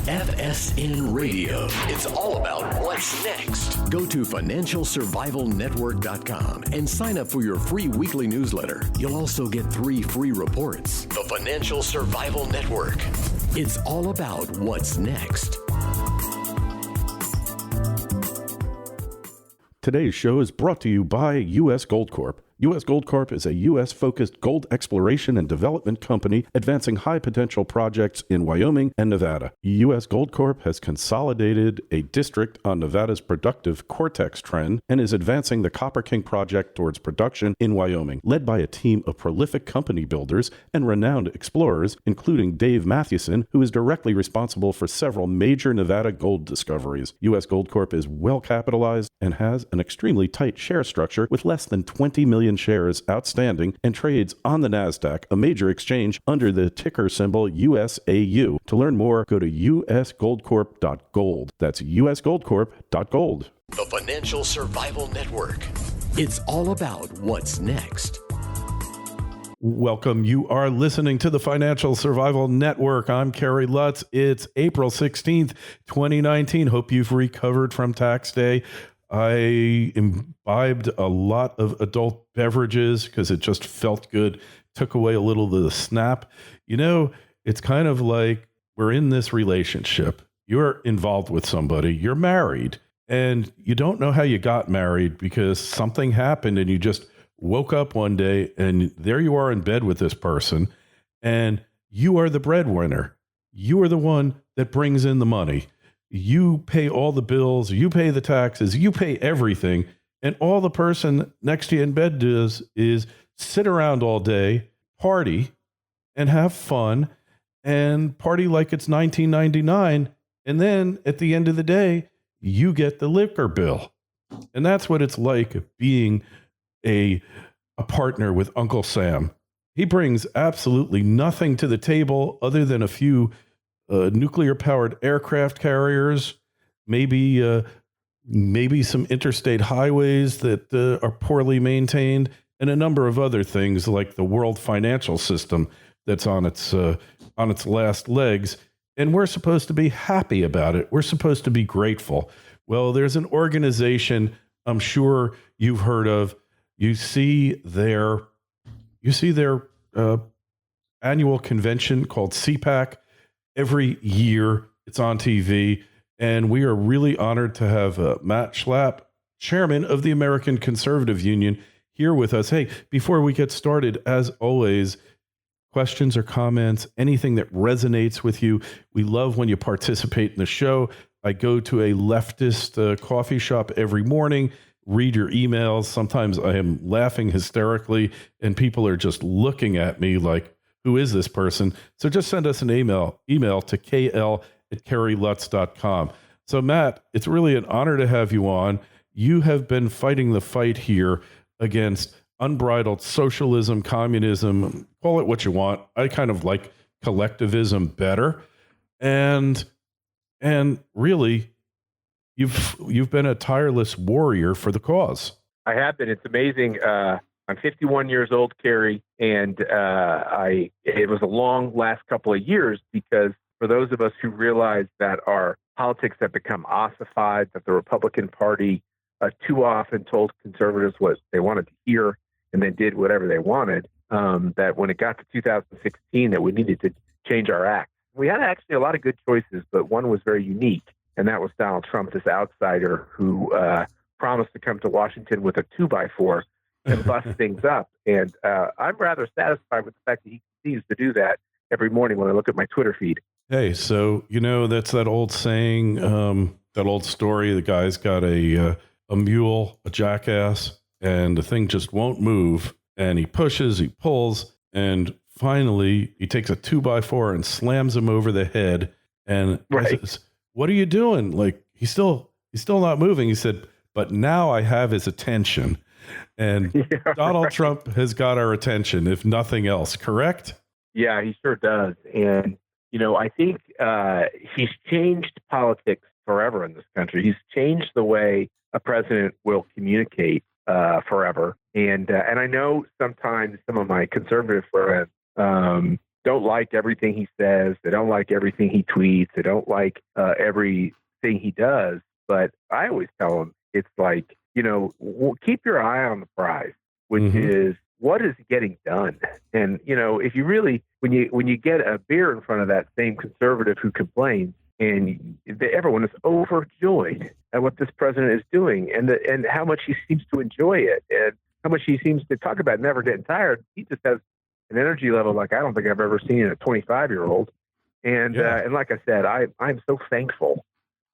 FSN Radio. It's all about what's next. Go to financialsurvivalnetwork.com and sign up for your free weekly newsletter. You'll also get 3 free reports. The Financial Survival Network. It's all about what's next. Today's show is brought to you by U.S. Gold Corp. U.S. Gold Corp is a U.S.-focused gold exploration and development company advancing high-potential projects in Wyoming and Nevada. U.S. Gold Corp has consolidated a district on Nevada's productive Cortex trend and is advancing the Copper King project towards production in Wyoming, led by a team of prolific company builders and renowned explorers, including Dave Mathewson, who is directly responsible for several major Nevada gold discoveries. U.S. Gold Corp is well-capitalized and has an extremely tight share structure with less than 20 million shares outstanding and trades on the NASDAQ, a major exchange under the ticker symbol USAU. To learn more, go to usgoldcorp.gold. That's usgoldcorp.gold. The Financial Survival Network. It's all about what's next. Welcome. You are listening to the Financial Survival Network. I'm Kerry Lutz. It's April 16th, 2019. Hope you've recovered from tax day. I imbibed a lot of adult beverages because it just felt good. Took away a little of the snap. You know, it's kind of like we're in this relationship. You're involved with somebody. You're married. And you don't know how you got married because something happened and you just woke up one day and there you are in bed with this person. And you are the breadwinner. You are the one that brings in the money. You pay all the bills, you pay the taxes, you pay everything. And all the person next to you in bed does is sit around all day, party, and have fun, and party like it's 1999. And then at the end of the day, you get the liquor bill. And that's what it's like being a partner with Uncle Sam. He brings absolutely nothing to the table other than a few nuclear-powered aircraft carriers, maybe some interstate highways that are poorly maintained, and a number of other things like the world financial system that's on its last legs. And we're supposed to be happy about it. We're supposed to be grateful. Well, there's an organization I'm sure you've heard of. You see their annual convention called CPAC. Every year it's on TV, and we are really honored to have Matt Schlapp, chairman of the American Conservative Union, here with us. Hey, before we get started, as always, questions or comments, anything that resonates with you. We love when you participate in the show. I go to a leftist coffee shop every morning, read your emails. Sometimes I am laughing hysterically, and people are just looking at me like, who is this person? So just send us an email to kl@kerrylutz.com. So Matt, it's really an honor to have you on. You have been fighting the fight here against unbridled socialism, communism, call it what you want. I kind of like collectivism better. And really, you've been a tireless warrior for the cause. I have been. It's amazing. I'm 51 years old, Kerry, and it was a long last couple of years because for those of us who realize that our politics have become ossified, that the Republican Party too often told conservatives what they wanted to hear and then did whatever they wanted, that when it got to 2016 that we needed to change our act. We had actually a lot of good choices, but one was very unique, and that was Donald Trump, this outsider who promised to come to Washington with a 2x4 and bust things up. And I'm rather satisfied with the fact that he continues to do that every morning when I look at my Twitter feed. Hey, so, that's that old saying, that old story, the guy's got a mule, a jackass, and the thing just won't move. And he pushes, he pulls, and finally he takes a 2x4 and slams him over the head. And says, what are you doing? Like, he's still not moving. He said, but now I have his attention. And Donald Trump has got our attention, if nothing else, correct? Yeah, he sure does. And, I think he's changed politics forever in this country. He's changed the way a president will communicate forever. And I know sometimes some of my conservative friends don't like everything he says. They don't like everything he tweets. They don't like everything he does. But I always tell them, it's like, keep your eye on the prize, which is, what is getting done? And, if you really, when you get a beer in front of that same conservative who complains, and everyone is overjoyed at what this president is doing, and how much he seems to enjoy it, and how much he seems to talk about never getting tired. He just has an energy level like I don't think I've ever seen in a 25-year-old. And and like I said, I'm so thankful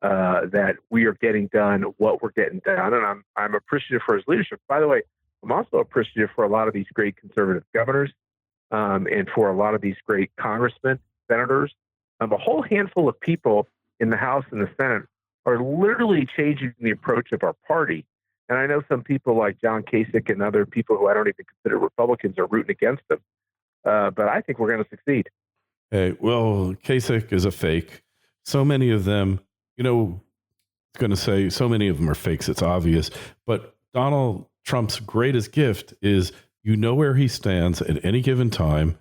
that we are getting done what we're getting done, and I'm appreciative for his leadership. By the way, I'm also appreciative for a lot of these great conservative governors, and for a lot of these great congressmen, senators. A whole handful of people in the House and the Senate are literally changing the approach of our party. And I know some people like John Kasich and other people who I don't even consider Republicans are rooting against them. But I think we're going to succeed. Hey, well, Kasich is a fake. So many of them, going to say so many of them are fakes. It's obvious. But Donald Trump's greatest gift is where he stands at any given time.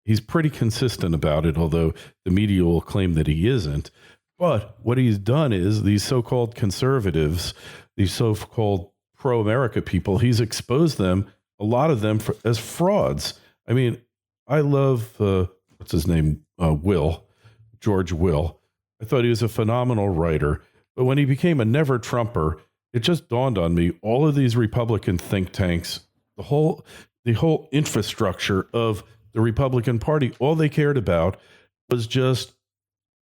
He's pretty consistent about it, although the media will claim that he isn't. But what he's done is these so-called conservatives, these so-called pro-America people, he's exposed them, a lot of them, as frauds. I mean, I love, what's his name? George Will. I thought he was a phenomenal writer. But when he became a never Trumper, it just dawned on me, all of these Republican think tanks, the whole infrastructure of the Republican Party, all they cared about was just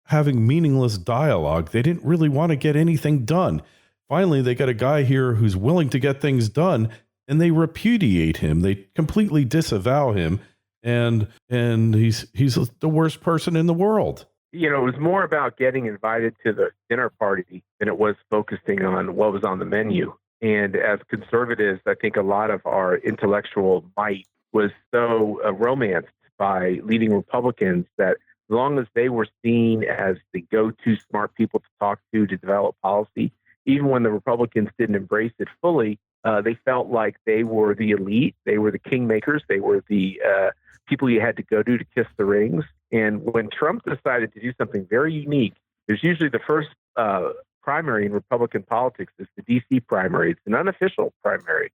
having meaningless dialogue. They didn't really want to get anything done. Finally, they got a guy here who's willing to get things done, and they repudiate him. They completely disavow him, and he's the worst person in the world. It was more about getting invited to the dinner party than it was focusing on what was on the menu. And as conservatives, I think a lot of our intellectual might was so romanced by leading Republicans that as long as they were seen as the go-to smart people to talk to develop policy, even when the Republicans didn't embrace it fully, they felt like they were the elite, they were the kingmakers, they were the people you had to go to kiss the rings. And when Trump decided to do something very unique, there's usually the first primary in Republican politics is the D.C. primary. It's an unofficial primary.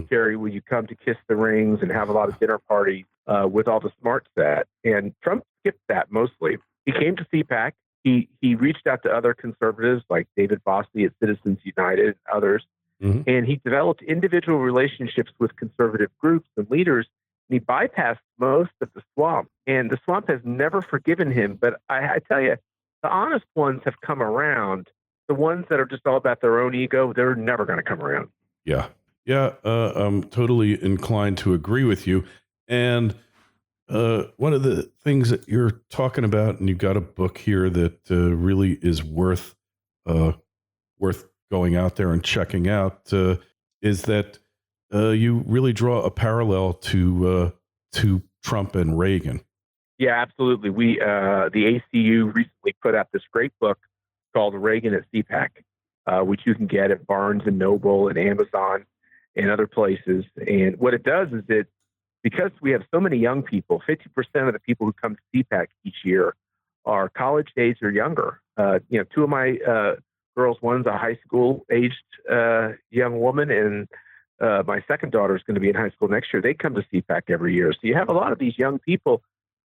Terry, where you come to kiss the rings and have a lot of dinner parties with all the smart set. And Trump skipped that mostly. He came to CPAC. He reached out to other conservatives like David Bossie at Citizens United and others. And he developed individual relationships with conservative groups and leaders. And he bypassed most of the swamp. And the swamp has never forgiven him. But I tell you, the honest ones have come around. The ones that are just all about their own ego, they're never going to come around. Yeah. Yeah, I'm totally inclined to agree with you. And one of the things that you're talking about, and you've got a book here that really is worth going out there and checking out, is that you really draw a parallel to Trump and Reagan. Yeah, absolutely. We the ACU recently put out this great book called Reagan at CPAC, which you can get at Barnes and Noble and Amazon and other places. And what it does is because we have so many young people, 50% of the people who come to CPAC each year are college age or younger. Two of my girls, one's a high school aged young woman, and my second daughter is going to be in high school next year. They come to CPAC every year. So you have a lot of these young people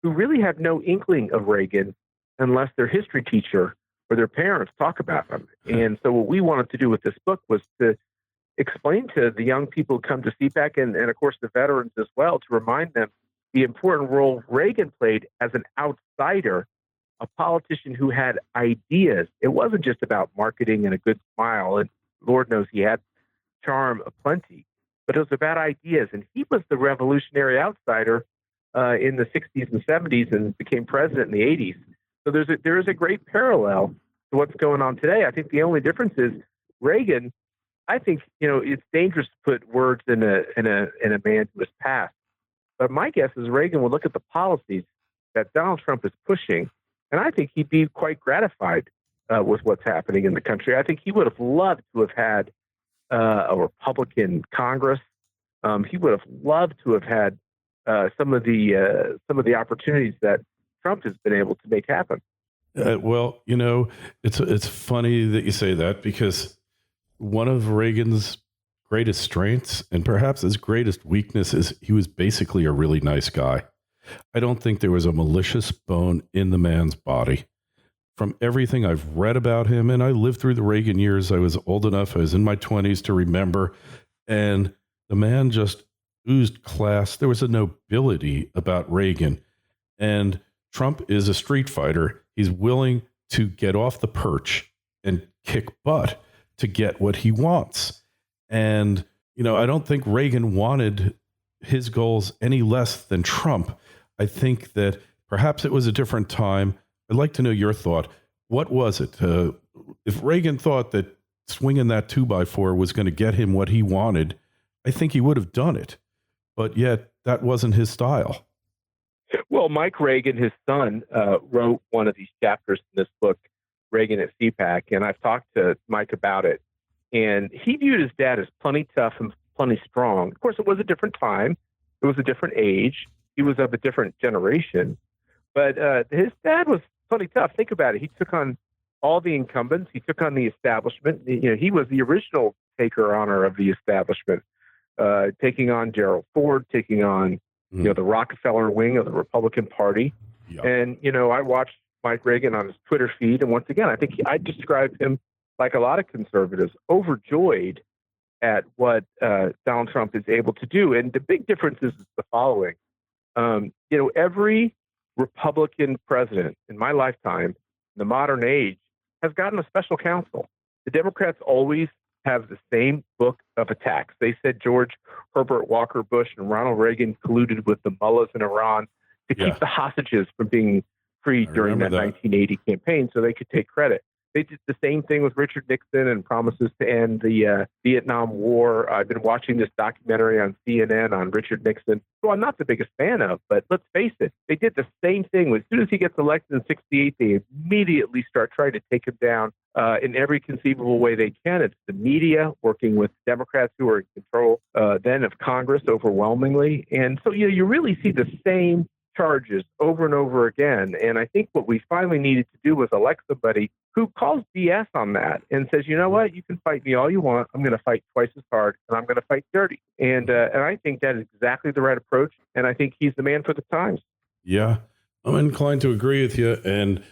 who really have no inkling of Reagan unless their history teacher or their parents talk about them. And so what we wanted to do with this book was to explain to the young people who come to CPAC and of course the veterans as well, to remind them the important role Reagan played as an outsider, a politician who had ideas. It wasn't just about marketing and a good smile, and Lord knows he had charm aplenty, but it was about ideas. And he was the revolutionary outsider in the 60s and 70s and became president in the 80s. So there is a great parallel to what's going on today. I think the only difference is Reagan, I think, it's dangerous to put words in a man who has passed. But my guess is Reagan would look at the policies that Donald Trump is pushing, and I think he'd be quite gratified with what's happening in the country. I think he would have loved to have had a Republican Congress. He would have loved to have had some of the opportunities that Trump has been able to make happen. Well, it's funny that you say that, because one of Reagan's greatest strengths and perhaps his greatest weakness is he was basically a really nice guy. I don't think there was a malicious bone in the man's body. From everything I've read about him, and I lived through the Reagan years, I was old enough, I was in my 20s to remember, and the man just oozed class. There was a nobility about Reagan. And Trump is a street fighter. He's willing to get off the perch and kick butt to get what he wants. And, I don't think Reagan wanted his goals any less than Trump. I think that perhaps it was a different time. I'd like to know your thought. What was it? If Reagan thought that swinging that 2x4 was going to get him what he wanted, I think he would have done it. But yet that wasn't his style. Well, Mike Reagan, his son, wrote one of these chapters in this book, Reagan at CPAC, and I've talked to Mike about it. And he viewed his dad as plenty tough and plenty strong. Of course, it was a different time. It was a different age. He was of a different generation. But his dad was plenty tough. Think about it. He took on all the incumbents. He took on the establishment. He was the original taker-honor of the establishment, taking on Gerald Ford, taking on the Rockefeller wing of the Republican Party. Yeah. And, I watched Mike Reagan on his Twitter feed. And once again, I think I described him, like a lot of conservatives, overjoyed at what Donald Trump is able to do. And the big difference is the following. Every Republican president in my lifetime, in the modern age, has gotten a special counsel. The Democrats always have the same book of attacks. They said George Herbert Walker Bush and Ronald Reagan colluded with the mullahs in Iran to keep the hostages from being freed during that 1980 campaign so they could take credit. They did the same thing with Richard Nixon and promises to end the Vietnam War. I've been watching this documentary on CNN on Richard Nixon, who I'm not the biggest fan of, but let's face it, they did the same thing. As soon as he gets elected in '68, they immediately start trying to take him down in every conceivable way they can. It's the media working with Democrats who are in control then of Congress overwhelmingly. And so, you really see the same charges over and over again. And I think what we finally needed to do was elect somebody who calls BS on that and says, you know what, you can fight me all you want. I'm going to fight twice as hard, and I'm going to fight dirty. And I think that is exactly the right approach. And I think he's the man for the times. Yeah, I'm inclined to agree with you. And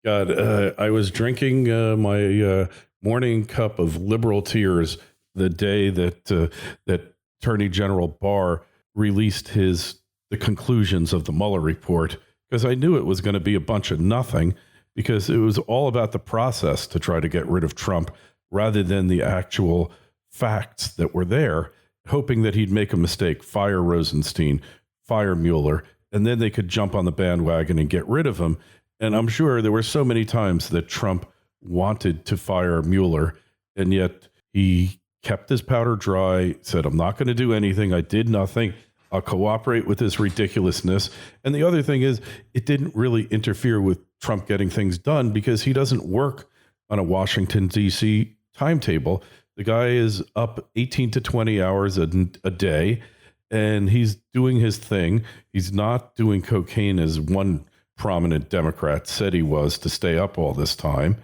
I was drinking my morning cup of liberal tears the day that Attorney General Barr released the conclusions of the Mueller report, because I knew it was going to be a bunch of nothing, because it was all about the process to try to get rid of Trump rather than the actual facts that were there, hoping that he'd make a mistake, fire Rosenstein, fire Mueller, and then they could jump on the bandwagon and get rid of him. And I'm sure there were so many times that Trump wanted to fire Mueller, and yet he kept his powder dry, said, I'm not going to do anything. I did nothing. I'll cooperate with this ridiculousness. And the other thing is, it didn't really interfere with Trump getting things done, because he doesn't work on a Washington, D.C. timetable. The guy is up 18 to 20 hours a day, and he's doing his thing. He's not doing cocaine, as one prominent Democrat said he was, to stay up all this time.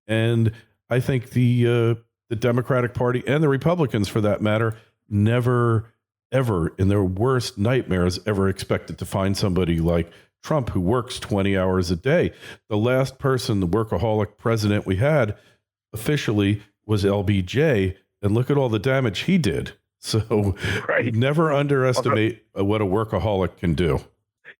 And I think the Democratic Party, and the Republicans for that matter, never ever in their worst nightmares ever expected to find somebody like Trump who works 20 hours a day. The last person, the workaholic president we had officially, was LBJ, and look at all the damage he did. So never underestimate what a workaholic can do.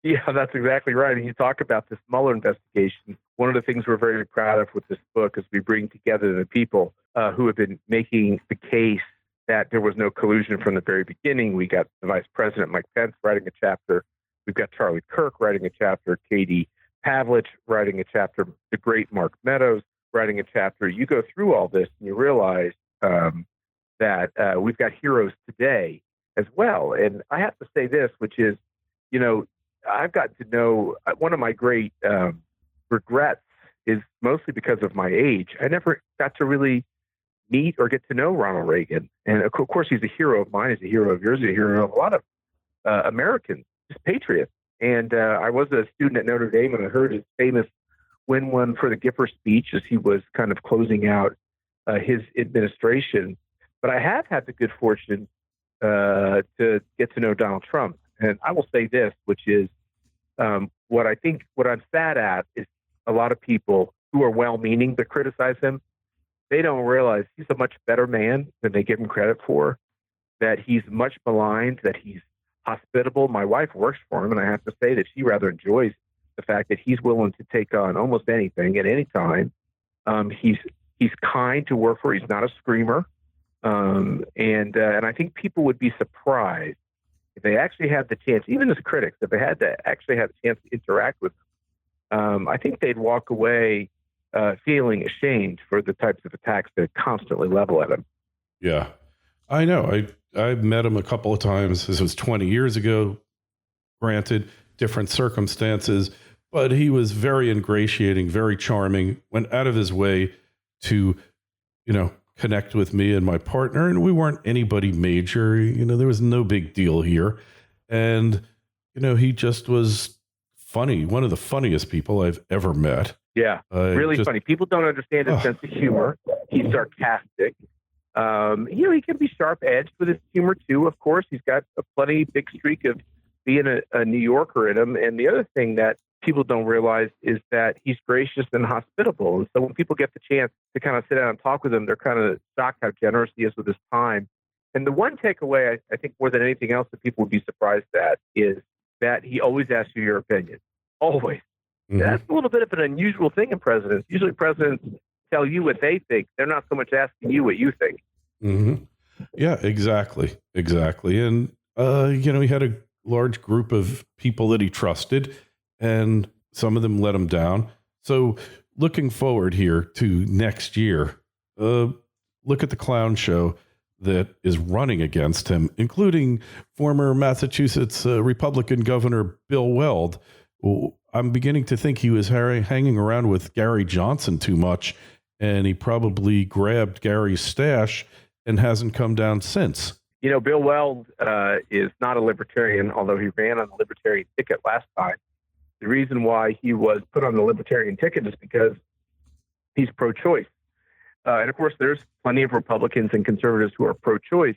Yeah, that's exactly right. And you talk about this Mueller investigation. One of the things we're very proud of with this book is we bring together the people who have been making the case that there was no collusion from the very beginning. We got the Vice President, Mike Pence, writing a chapter. We've got Charlie Kirk writing a chapter, Katie Pavlich writing a chapter, the great Mark Meadows writing a chapter. You go through all this and you realize that we've got heroes today as well. And I have to say this, which is, I've got to know, one of my great regrets is mostly because of my age. I never got to really meet or get to know Ronald Reagan. And of course, he's a hero of mine. He's a hero of yours. He's a hero of a lot of Americans, just patriots. And I was a student at Notre Dame, and I heard his famous win one for the Gipper speech as he was kind of closing out his administration. But I have had the good fortune to get to know Donald Trump. And I will say this, which is what I'm sad at is a lot of people who are well-meaning but criticize him. They don't realize he's a much better man than they give him credit for, that he's much maligned, that he's hospitable. My wife works for him, and I have to say that she rather enjoys the fact that he's willing to take on almost anything at any time. He's kind to work for. He's not a screamer. And I think people would be surprised if they actually had the chance, even as critics, if they had to actually have a chance to interact with him. I think they'd walk away feeling ashamed for the types of attacks that constantly level at him. Yeah, I know. I've met him a couple of times. This was 20 years ago, granted, different circumstances, but he was very ingratiating, very charming, went out of his way to, connect with me and my partner. And we weren't anybody major, there was no big deal here. And, he just was funny. One of the funniest people I've ever met. Yeah, really funny. People don't understand his sense of humor. He's sarcastic. He can be sharp-edged with his humor, too, of course. He's got a plenty big streak of being a New Yorker in him. And the other thing that people don't realize is that he's gracious and hospitable. And so when people get the chance to kind of sit down and talk with him, they're kind of shocked how generous he is with his time. And the one takeaway, I think more than anything else that people would be surprised at is that he always asks you your opinion. Always. Mm-hmm. That's a little bit of an unusual thing in presidents. Usually presidents tell you what they think. They're not so much asking you what you think. Mm-hmm. Yeah, exactly. And, he had a large group of people that he trusted, and some of them let him down. So looking forward here to next year, look at the clown show that is running against him, including former Massachusetts Republican Governor Bill Weld. I'm beginning to think he was hanging around with Gary Johnson too much, and he probably grabbed Gary's stash and hasn't come down since. Bill Weld is not a libertarian, although he ran on the libertarian ticket last time. The reason why he was put on the libertarian ticket is because he's pro-choice. And, of course, there's plenty of Republicans and conservatives who are pro-choice,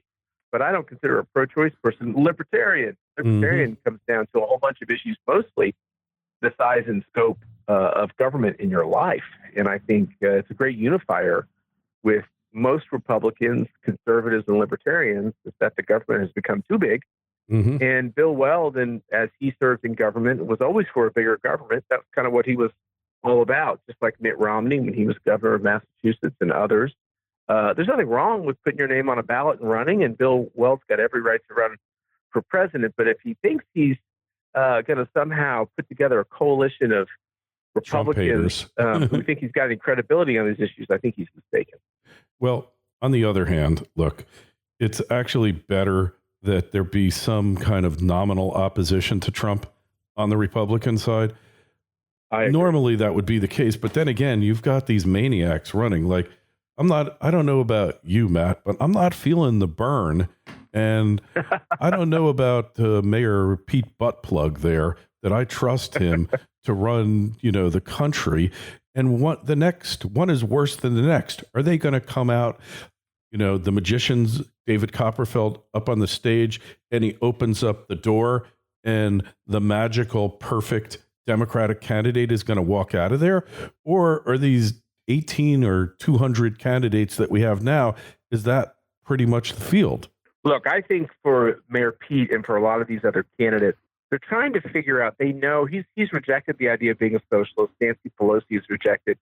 but I don't consider a pro-choice person libertarian. Libertarian comes down to a whole bunch of issues, mostly the size and scope of government in your life. And I think it's a great unifier with most Republicans, conservatives, and libertarians is that the government has become too big. Mm-hmm. And Bill Weld, and as he served in government, was always for a bigger government. That's kind of what he was all about, just like Mitt Romney when he was governor of Massachusetts and others. There's nothing wrong with putting your name on a ballot and running, and Bill Weld's got every right to run for president. But if he thinks he's going to somehow put together a coalition of Republicans who think he's got any credibility on these issues, I think he's mistaken. Well, on the other hand, look, it's actually better that there be some kind of nominal opposition to Trump on the Republican side. Normally that would be the case, but then again, you've got these maniacs running. Like, I don't know about you, Matt, but I'm not feeling the burn. And I don't know about Mayor Pete Buttplug there, that I trust him to run, the country. And the next one is worse than the next. Are they going to come out, the magicians, David Copperfield, up on the stage, and he opens up the door and the magical, perfect Democratic candidate is going to walk out of there? Or are these 18 or 200 candidates that we have now, is that pretty much the field? Look, I think for Mayor Pete and for a lot of these other candidates, they're trying to figure out, they know he's rejected the idea of being a socialist. Nancy Pelosi has rejected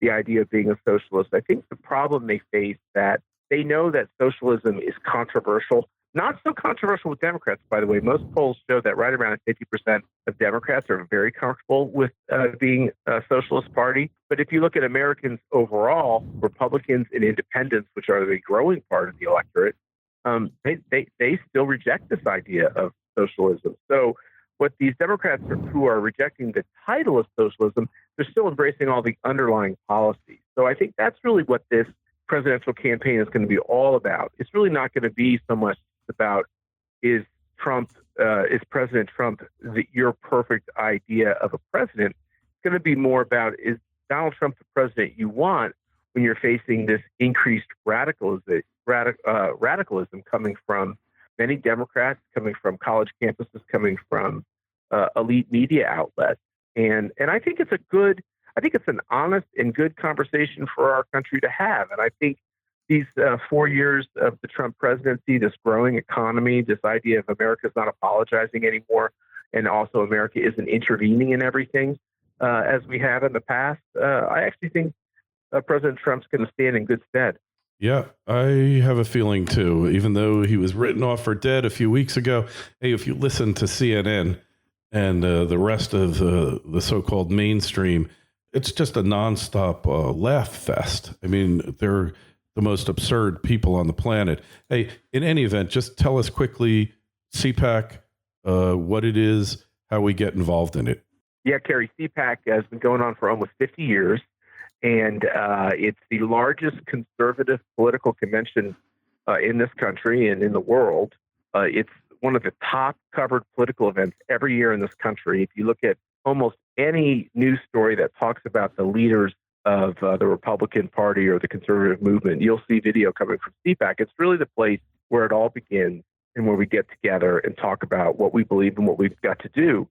the idea of being a socialist. I think the problem they face that they know that socialism is controversial. Not so controversial with Democrats, by the way. Most polls show that right around 50% of Democrats are very comfortable with being a socialist party. But if you look at Americans overall, Republicans and independents, which are the growing part of the electorate, they still reject this idea of socialism. So what these Democrats who are rejecting the title of socialism, they're still embracing all the underlying policies. So I think that's really what this presidential campaign is going to be all about. It's really not going to be so much about is Trump is President Trump your perfect idea of a president? It's going to be more about, is Donald Trump the president you want when you're facing this increased radicalism coming from many Democrats, coming from college campuses, coming from elite media outlets. And I think it's an honest and good conversation for our country to have. And I think these 4 years of the Trump presidency, this growing economy, this idea of America's not apologizing anymore, and also America isn't intervening in everything as we have in the past, I actually think President Trump's going to stand in good stead. Yeah, I have a feeling too, even though he was written off for dead a few weeks ago. Hey, if you listen to CNN and the rest of the so-called mainstream, it's just a nonstop laugh fest. I mean, they're the most absurd people on the planet. Hey, in any event, just tell us quickly, CPAC, what it is, how we get involved in it. Yeah, Kerry, CPAC has been going on for almost 50 years, and it's the largest conservative political convention in this country and in the world. It's one of the top covered political events every year in this country. If you look at almost any news story that talks about the leaders of the Republican Party or the conservative movement, you'll see video coming from CPAC. It's really the place where it all begins and where we get together and talk about what we believe and what we've got to do.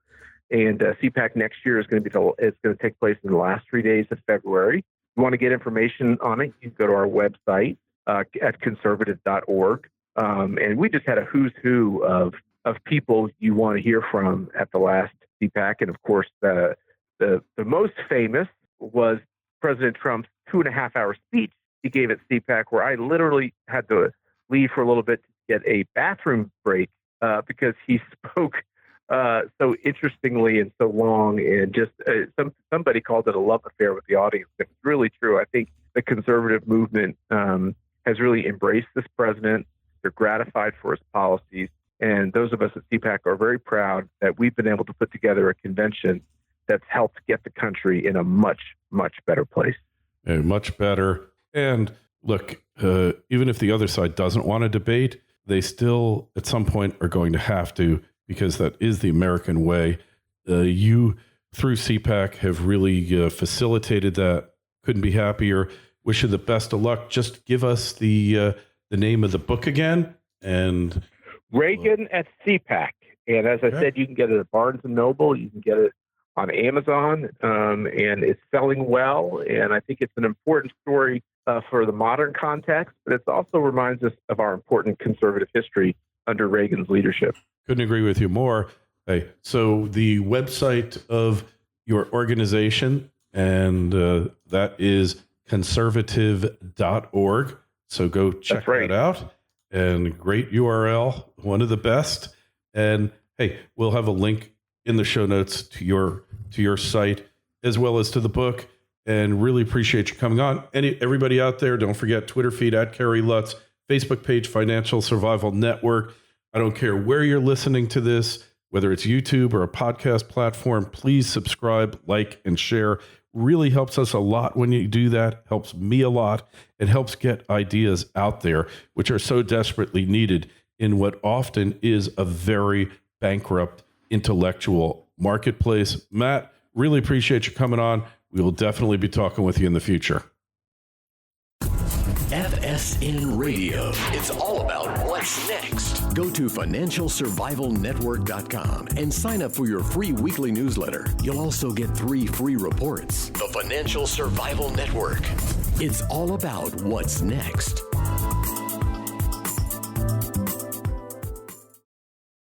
And CPAC next year is going to take place in the last 3 days of February. If you want to get information on it, you can go to our website at conservative.org. And we just had a who's who of people you want to hear from at the last CPAC. And of course, the most famous was President Trump's 2.5-hour speech he gave at CPAC, where I literally had to leave for a little bit to get a bathroom break because he spoke so interestingly and so long, and just somebody called it a love affair with the audience. It's really true. I think the conservative movement has really embraced this president. They're gratified for his policies, and those of us at CPAC are very proud that we've been able to put together a convention that's helped get the country in a much, much better place. Much better. And look, even if the other side doesn't want to debate, they still at some point are going to have to, because that is the American way. You, through CPAC, have really facilitated that. Couldn't be happier. Wish you the best of luck. Just give us the name of the book again. And Reagan at CPAC. And as I said, you can get it at Barnes & Noble. You can get it on Amazon, and it's selling well. And I think it's an important story for the modern context, but it also reminds us of our important conservative history under Reagan's leadership. Couldn't agree with you more. Hey, so the website of your organization, and that is conservative.org. So go check that out. And great URL, one of the best. And hey, we'll have a link in the show notes to your site as well as to the book. And really appreciate you coming on. Everybody out there, don't forget Twitter feed at Kerry Lutz, Facebook page Financial Survival Network. I don't care where you're listening to this, whether it's YouTube or a podcast platform, please subscribe, like, and share. Really helps us a lot when you do that. Helps me a lot. It helps get ideas out there, which are so desperately needed in what often is a very bankrupt intellectual marketplace. Matt, really appreciate you coming on. We will definitely be talking with you in the future. FSN Radio. It's all about what's next. Go to financialsurvivalnetwork.com and sign up for your free weekly newsletter. You'll also get 3 free reports. The Financial Survival Network. It's all about what's next.